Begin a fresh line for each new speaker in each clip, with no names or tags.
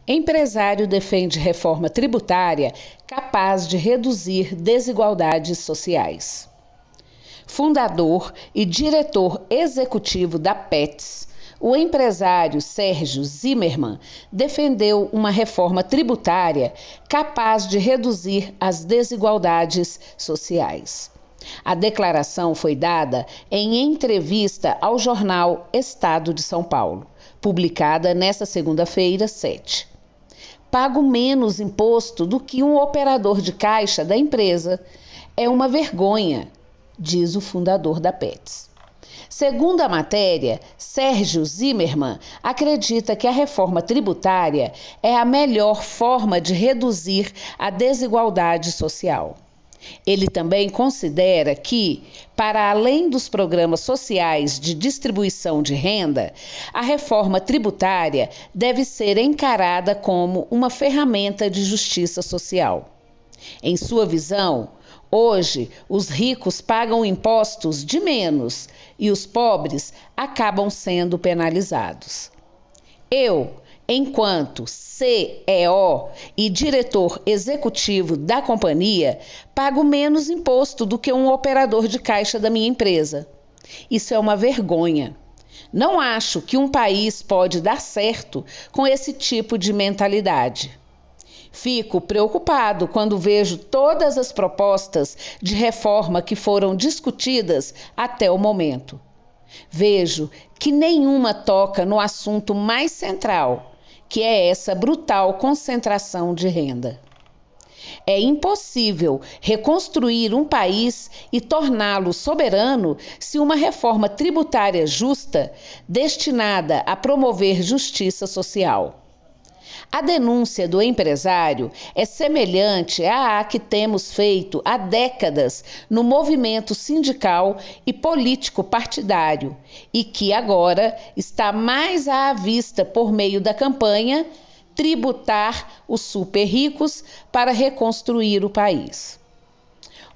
Empresário defende reforma tributária capaz de reduzir desigualdades sociais. Fundador e diretor executivo da Petz, o empresário Sérgio Zimerman defendeu uma reforma tributária capaz de reduzir as desigualdades sociais. A declaração foi dada em entrevista ao jornal Estado de São Paulo, publicada nesta segunda-feira, 7. Pago menos imposto do que um operador de caixa da empresa. É uma vergonha, diz o fundador da Petz. Segundo a matéria, Sérgio Zimerman acredita que a reforma tributária é a melhor forma de reduzir a desigualdade social. Ele também considera que, para além dos programas sociais de distribuição de renda, a reforma tributária deve ser encarada como uma ferramenta de justiça social. Em sua visão, hoje, os ricos pagam impostos de menos e os pobres acabam sendo penalizados. Enquanto CEO e diretor executivo da companhia, pago menos imposto do que um operador de caixa da minha empresa. Isso é uma vergonha. Não acho que um país pode dar certo com esse tipo de mentalidade. Fico preocupado quando vejo todas as propostas de reforma que foram discutidas até o momento. Vejo que nenhuma toca no assunto mais central, que é essa brutal concentração de renda. É impossível reconstruir um país e torná-lo soberano se uma reforma tributária justa, destinada a promover justiça social. A denúncia do empresário é semelhante à que temos feito há décadas no movimento sindical e político partidário e que agora está mais à vista por meio da campanha Tributar os super ricos para reconstruir o país.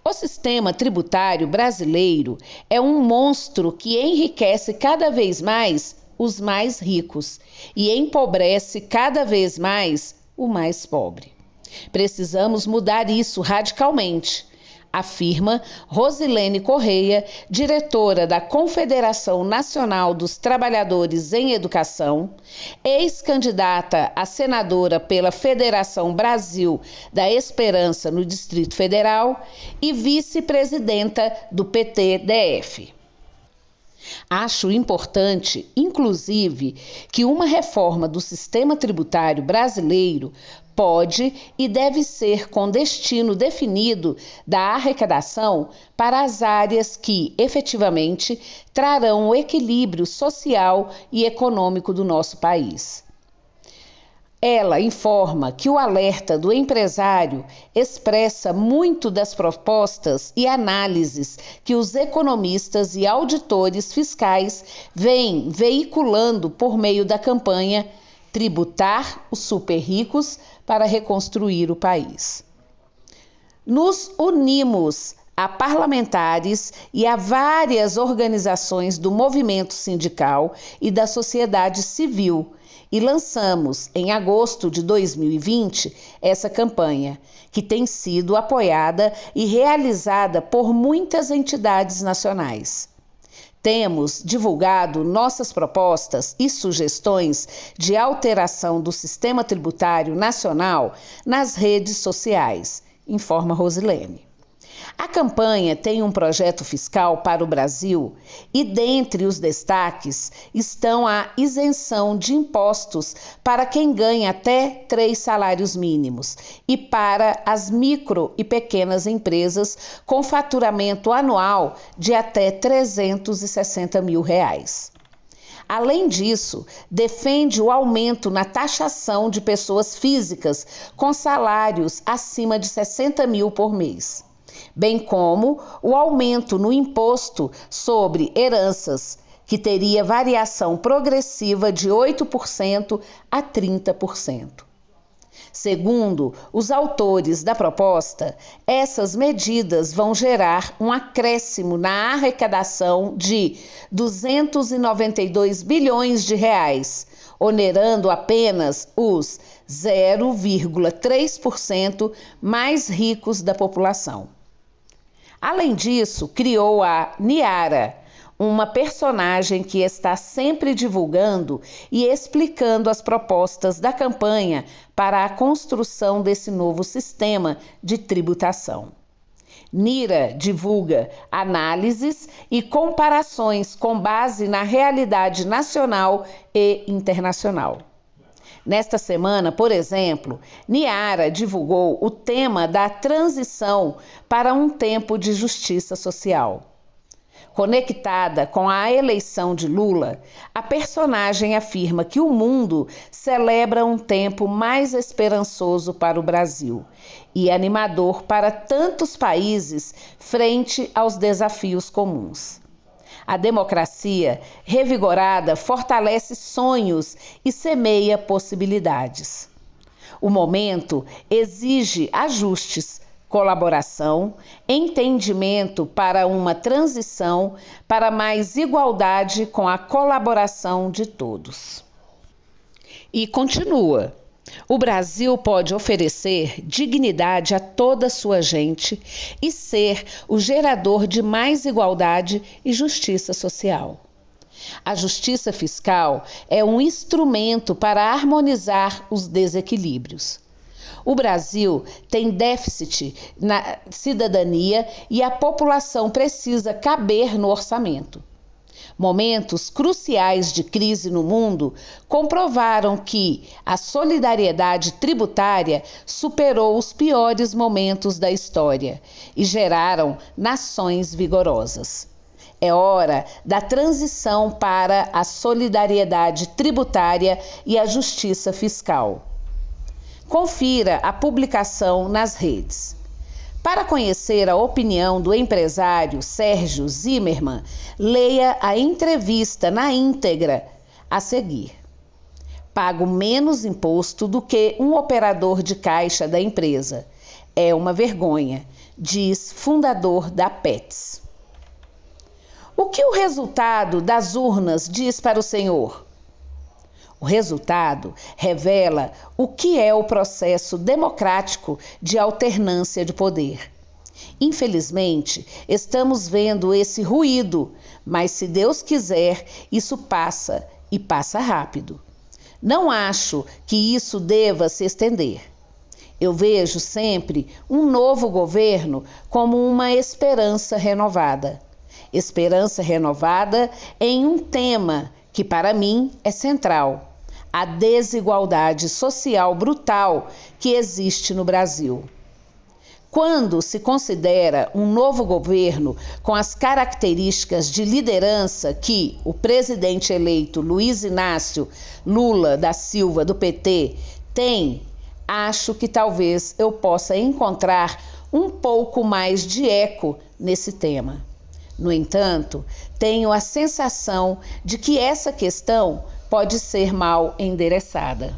O sistema tributário brasileiro é um monstro que enriquece cada vez mais os mais ricos e empobrece cada vez mais o mais pobre. Precisamos mudar isso radicalmente, afirma Rosilene Correia, diretora da Confederação Nacional dos Trabalhadores em Educação, ex-candidata a senadora pela Federação Brasil da Esperança no Distrito Federal e vice-presidenta do PT-DF. Acho importante, inclusive, que uma reforma do sistema tributário brasileiro pode e deve ser com destino definido da arrecadação para as áreas que, efetivamente, trarão o equilíbrio social e econômico do nosso país. Ela informa que o alerta do empresário expressa muito das propostas e análises que os economistas e auditores fiscais vêm veiculando por meio da campanha Tributar os super ricos para reconstruir o país. Nos unimos a parlamentares e a várias organizações do movimento sindical e da sociedade civil e lançamos, em agosto de 2020, essa campanha, que tem sido apoiada e realizada por muitas entidades nacionais. Temos divulgado nossas propostas e sugestões de alteração do sistema tributário nacional nas redes sociais, informa Rosilene. A campanha tem um projeto fiscal para o Brasil e, dentre os destaques, estão a isenção de impostos para quem ganha até 3 salários mínimos e para as micro e pequenas empresas com faturamento anual de até R$ 360 mil. Além disso, defende o aumento na taxação de pessoas físicas com salários acima de 60 mil por mês, bem como o aumento no imposto sobre heranças, que teria variação progressiva de 8% a 30%. Segundo os autores da proposta, essas medidas vão gerar um acréscimo na arrecadação de 292 bilhões de reais, onerando apenas os 0,3% mais ricos da população. Além disso, criou a Niara, uma personagem que está sempre divulgando e explicando as propostas da campanha para a construção desse novo sistema de tributação. Nira divulga análises e comparações com base na realidade nacional e internacional. Nesta semana, por exemplo, Niara divulgou o tema da transição para um tempo de justiça social. Conectada com a eleição de Lula, a personagem afirma que o mundo celebra um tempo mais esperançoso para o Brasil e animador para tantos países frente aos desafios comuns. A democracia revigorada fortalece sonhos e semeia possibilidades. O momento exige ajustes, colaboração, entendimento para uma transição para mais igualdade com a colaboração de todos. E continua: o Brasil pode oferecer dignidade a toda a sua gente e ser o gerador de mais igualdade e justiça social. A justiça fiscal é um instrumento para harmonizar os desequilíbrios. O Brasil tem déficit na cidadania e a população precisa caber no orçamento. Momentos cruciais de crise no mundo comprovaram que a solidariedade tributária superou os piores momentos da história e geraram nações vigorosas. É hora da transição para a solidariedade tributária e a justiça fiscal. Confira a publicação nas redes. Para conhecer a opinião do empresário Sérgio Zimmermann, leia a entrevista na íntegra a seguir. Pago menos imposto do que um operador de caixa da empresa. É uma vergonha, diz fundador da Petz. O que o resultado das urnas diz para o senhor? O resultado revela o que é o processo democrático de alternância de poder. Infelizmente, estamos vendo esse ruído, mas se Deus quiser, isso passa e passa rápido. Não acho que isso deva se estender. Eu vejo sempre um novo governo como uma esperança renovada. Esperança renovada em um tema que para mim é central: a desigualdade social brutal que existe no Brasil. Quando se considera um novo governo com as características de liderança que o presidente eleito Luiz Inácio Lula da Silva, do PT, tem, acho que talvez eu possa encontrar um pouco mais de eco nesse tema. No entanto, tenho a sensação de que essa questão pode ser mal endereçada.